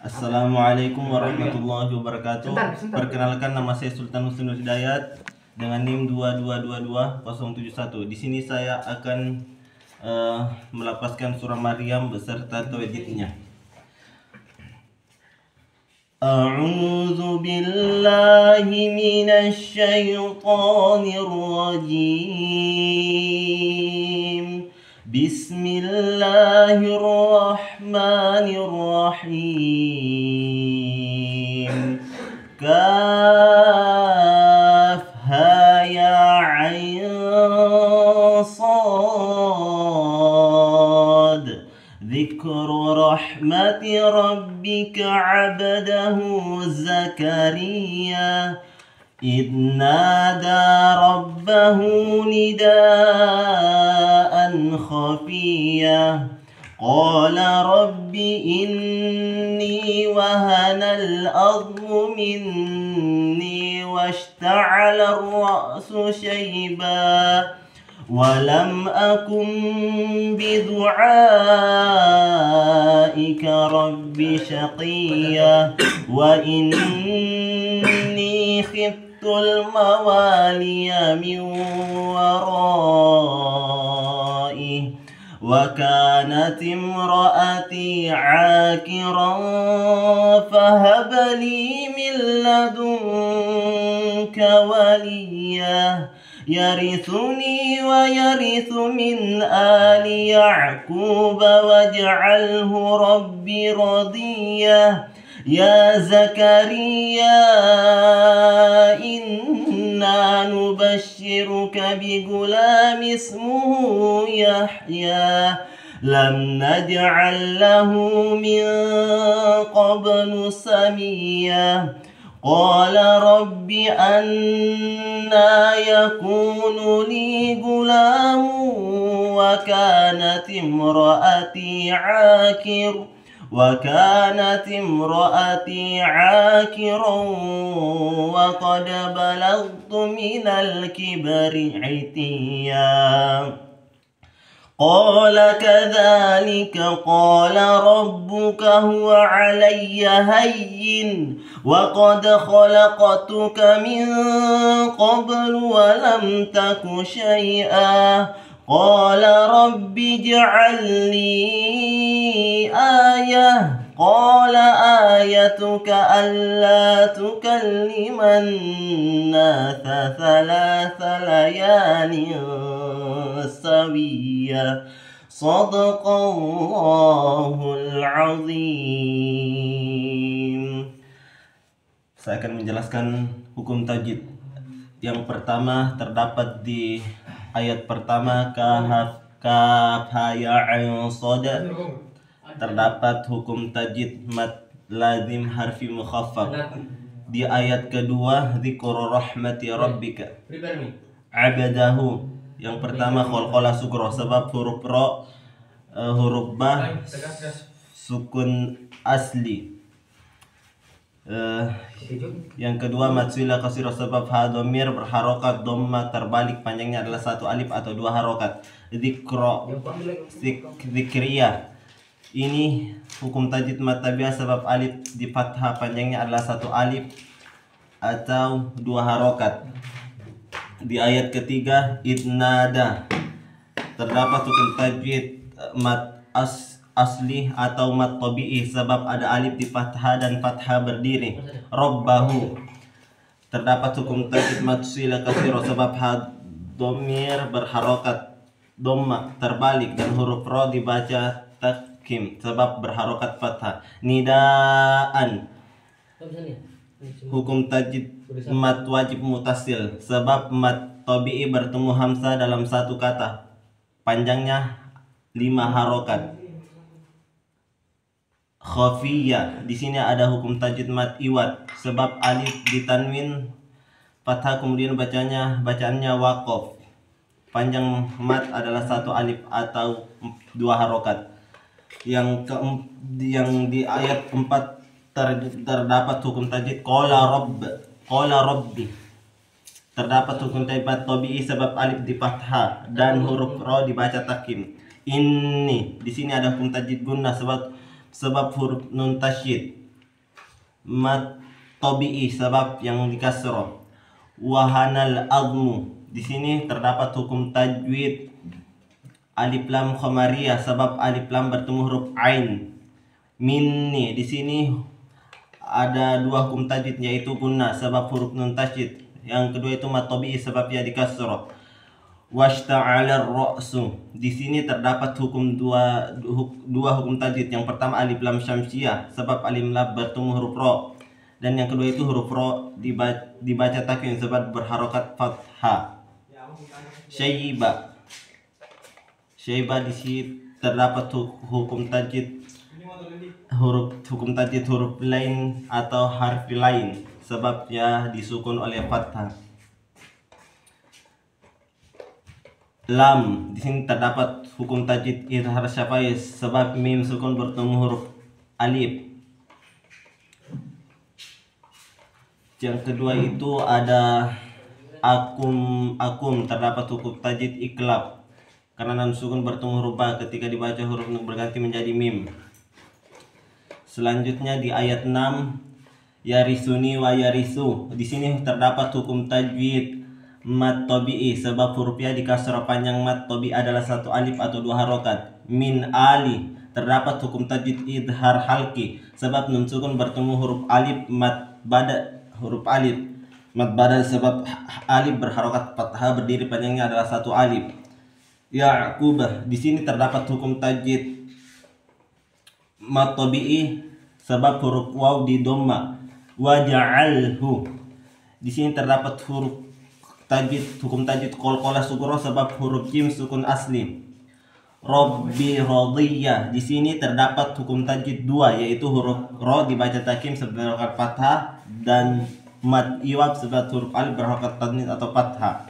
Assalamualaikum warahmatullahi wabarakatuh. Perkenalkan, nama saya Sultan Muslim Hidayat dengan NIM 2222071. Di sini saya akan melafazkan surah Maryam beserta tauhidnya. A'udzu billahi minasy syaithanir rajim. Bismillahirrahmanirrahim. Kaf ha ya ain sad. Dzikru rahmati rabbika 'abdahu Zakaria إذ نادى ربه نداء خفيا قال رب إني وهن العظم مني واشتعل الرأس شيبا ولم أكن بدعائك رب شقيا وإني خفت الموالي من ورائي وكانت امرأتي عاكرا فهب لي من لدنك وليا يرثني ويرث من آل يعقوب واجعله ربي رضيا يا زكريا إنا نبشرك بغلام اسمه يحيى لم نجعل له من قبل سميا قال رب أنى يكون لي غلام وكانت امرأتي عاكرا وقد بلغت من الكبر عتيا قال كذلك قال ربك هو علي هين وقد خلقتك من قبل ولم تك شيئا قال رب اجعل لي آية قال آيتك ألا تكلم الناس 3 ليال سويا صدق الله العظيم. Saya akan menjelaskan hukum tajwid. Yang pertama terdapat di ayat pertama kaf ha ya ain sad. Terdapat hukum tajwid mad lazim harfi mukhaffaf. Di ayat kedua dzikru rahmati rabbika 'abdahu. Yang pertama qalqalah sugro sebab huruf ra huruf ba sukun asli. Yang kedua matsila kasiro sebab ha dhamir berharokat dhamma terbalik panjangnya adalah 1 alif atau 2 harokat. Zikriya ini hukum tajwid mad tabi'ah sebab alif di fathah panjangnya adalah 1 alif atau 2 harokat. Di ayat ketiga idnada terdapat hukum tajwid mad asli atau mad tabi'i sebab ada alif di fathah dan fathah berdiri. Rabbahu terdapat hukum tajwid mad sila kasiro sebab ha dhamir berharokat dhamma terbalik dan huruf ra dibaca takim sebab berharokat fathah. Nidaan hukum tajwid mad wajib mutasil sebab mad tabi'i bertemu hamzah dalam satu kata panjangnya 5 harokat. Khafiyah di sini ada hukum tajwid mad iwad sebab alif ditanwin fathah kemudian bacaannya waqaf. Panjang mad adalah 1 alif atau 2 harokat. Yang di ayat 4 terdapat hukum tajwid qala rabbi. Terdapat hukum tajwid tabi'i sebab alif di fathah dan huruf ra dibaca takim. Ini di sini ada hukum tajwid gunnah sebab huruf nun tasydid mat tabi'i sebab yang dikasroh. Wahanal azmu, di sini terdapat hukum tajwid alif lam khomariyah sebab alif lam bertemu huruf ain. Minni, di sini ada dua hukum tajwid yaitu gunnah sebab huruf nun tasydid. Yang kedua itu mat tabi'i sebab ya dikasroh. Washta'ala ar-ra'su, di sini terdapat dua hukum tajwid. Yang pertama alif lam syamsiyah sebab alif lam bertemu huruf ro, dan yang kedua itu huruf ro dibaca takin sebab berharokat fathah. Syaiba, di sini terdapat hukum tajwid huruf lain atau harfi lain sebabnya disukun oleh fathah. Lam, di sini terdapat hukum tajwid izhar syafai sebab mim sukun bertemu huruf alif. Yang kedua itu ada akum, terdapat hukum tajwid iklab karena nun sukun bertemu huruf ba, ketika dibaca huruf nun berganti menjadi mim. Selanjutnya di ayat 6 yarisuni wa yarisu, di sini terdapat hukum tajwid mat tabi'i sebab huruf ya di kasrah panjang mat tabi'i adalah satu alif atau dua harokat. Min ali, terdapat hukum tajwid idhar halki sebab nun sukun bertemu huruf alif mat badal sebab alif berharokat fathah berdiri panjangnya adalah satu alif. Ya'qubah, di sini terdapat hukum tajwid mat tabi'i sebab huruf waw di dhamma. Waja'alhu, di sini terdapat hukum tajwid qalqalah sughra sebab huruf jim sukun asli. Rabbi radiyah, di sini terdapat hukum tajwid dua yaitu huruf ro dibaca takim sebab berharokat fathah dan mad iwab sebab huruf alif berharokat tanwin atau fathah.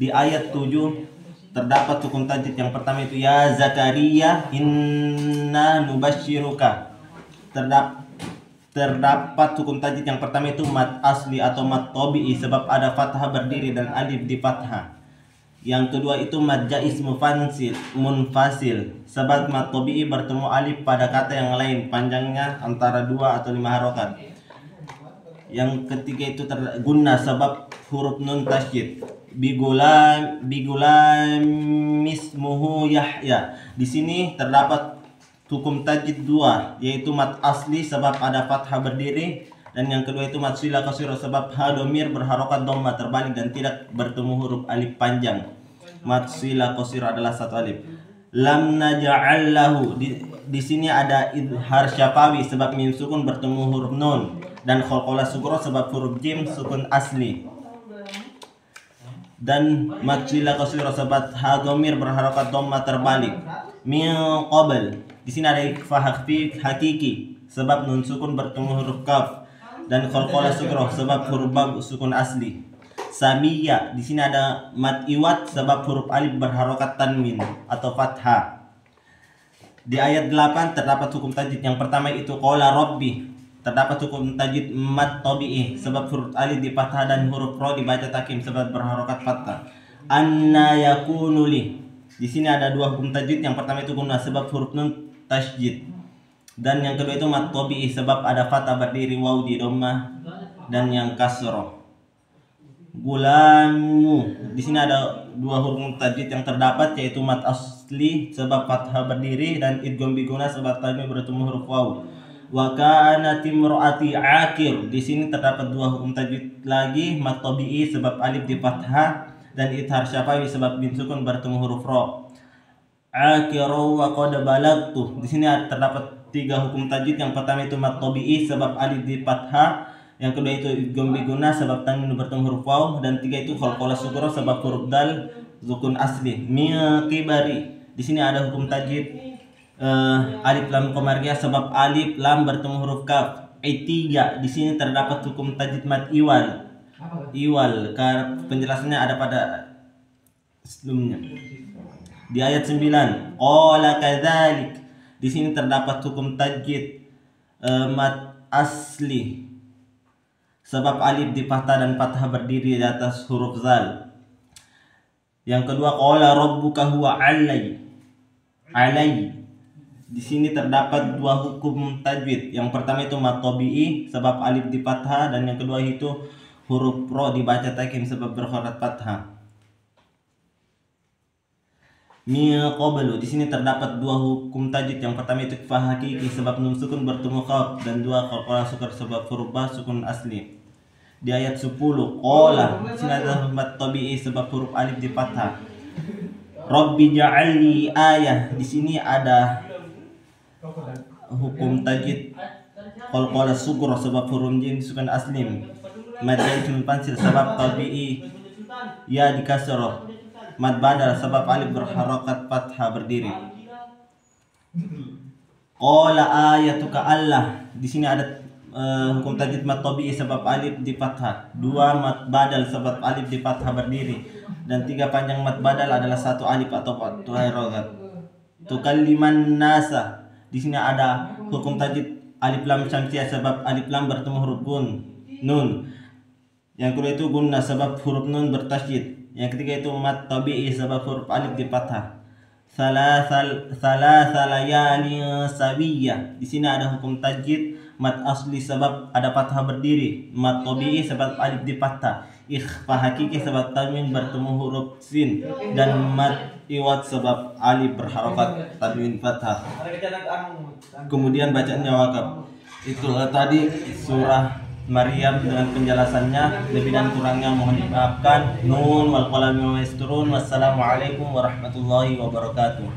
Di ayat 7 terdapat hukum tajwid yang pertama itu ya Zakaria inna nubashiruka. Terdapat hukum tajwid yang pertama itu mat asli atau mat tabi'i sebab ada fathah berdiri dan alif di fathah. Yang kedua itu mad jaiz munfasil sebab mat tabi'i bertemu alif pada kata yang lain panjangnya antara 2 atau 5 harokat. Yang ketiga itu gunnah sebab huruf nun tasydid. Bigulam ismuhu Yahya, di sini terdapat hukum tajwid dua yaitu mat asli sebab ada fathah berdiri, dan yang kedua itu mat sila qasira sebab ha domir berharokat dhamma terbalik dan tidak bertemu huruf alif panjang. Mat sila qasira adalah satu alif. Lam naj'al lahu, di sini ada idhar syafawi sebab mim sukun bertemu huruf nun, dan qalqalah sughra sebab huruf jim sukun asli. Dan mat sila qasira sebab ha domir berharokat dhamma terbalik. Min qabl, di sini ada ikhfa hakiki sebab nun sukun bertemu huruf kaf, dan qalqalah sughra sebab huruf ba sukun asli. Samiyya, di sini ada mat iwat sebab huruf alif berharokat tanwin atau fathah. Di ayat 8 terdapat hukum tajwid yang pertama itu qala rabbi, terdapat hukum tajwid mat tabi'i sebab huruf alif di fathah dan huruf ro dibaca takim sebab berharokat fathah. Anna yakunu li, di sini ada dua hukum tajwid. Yang pertama itu gunnah sebab huruf nun tasydid, dan yang kedua itu mat tabi'i sebab ada fathah berdiri waw di dhammah dan yang kasroh. Gulamu, di sini ada dua hukum tajwid yang terdapat yaitu mat asli sebab fathah berdiri dan idgham bi gunnah sebab tanwin bertemu huruf waw. Wa kanat imraati akir, di sini terdapat dua hukum tajwid lagi, mat tabi'i sebab alif di fathah dan idhar syafawi sebab bin sukun bertemu huruf ro. Akiru wa qad balagtu, di sini terdapat tiga hukum tajwid. Yang pertama itu mat tabi'i sebab alif di fathah, yang kedua itu idgham bi gunnah sebab tanwin bertemu huruf waw, dan tiga itu qalqalah sughra sebab huruf dal sukun asli. Min kibari, di sini ada hukum tajwid alif lam qamariyah sebab alif lam bertemu huruf kaf. Itiya, di sini terdapat hukum tajwid mat iwal. Penjelasannya ada pada sebelumnya. Di ayat 9 qala kadzalik, di sini terdapat hukum tajwid mat asli sebab alif di fathah dan fathah berdiri di atas huruf zal. Yang kedua qala rabbuka huwa alai, Di sini terdapat dua hukum tajwid. Yang pertama itu mad tabi'i sebab alif di fathah, dan yang kedua itu huruf ro dibaca takim sebab berharakat fathah. Min qablu, di sini terdapat dua hukum tajwid. Yang pertama itu ikhfa hakiki sebab nun sukun bertemu qaf, dan dua qalqalah sukun sebab huruf ba sukun asli. Di ayat 10 qala, di sini ada mad tabi'i sebab huruf alif di fathah. Rabbi ja'alni ayah, di sini ada hukum tajwid qalqalah sukun sebab huruf jim sukun asli. Mad jaisun pansil sebab tabi'i ya di kasroh. Mad badal sebab alif berharakat fathah berdiri. Qala ayatuka Allah, di sini ada hukum tajwid mad tabi'i sebab alif di fathah, dua mad badal sebab alif di fathah berdiri, dan tiga panjang mad badal adalah satu alif atau satu harokat. Tukalliman nasa, di sini ada hukum tajwid alif lam syamsiyah sebab alif lam bertemu huruf nun. Yang kedua itu gunna sebab huruf nun bertasydid. Yang ketiga itu mad tabi'i sebab huruf alif di fathah. Salasa layali sawiyah, di sini ada hukum tajwid mad asli sebab ada fathah berdiri, mad tabi'i sebab alif di fathah, ikhfa hakiki sebab tanwin bertemu huruf sin, dan mad iwad sebab alif berharakat tanwin fathah. Kemudian bacaannya wakaf. Itulah tadi surah Maryam dengan penjelasannya. Lebih dan kurangnya mohon dimaafkan. Nun wal qalami wa yasturun. Wassalamualaikum warahmatullahi wabarakatuh.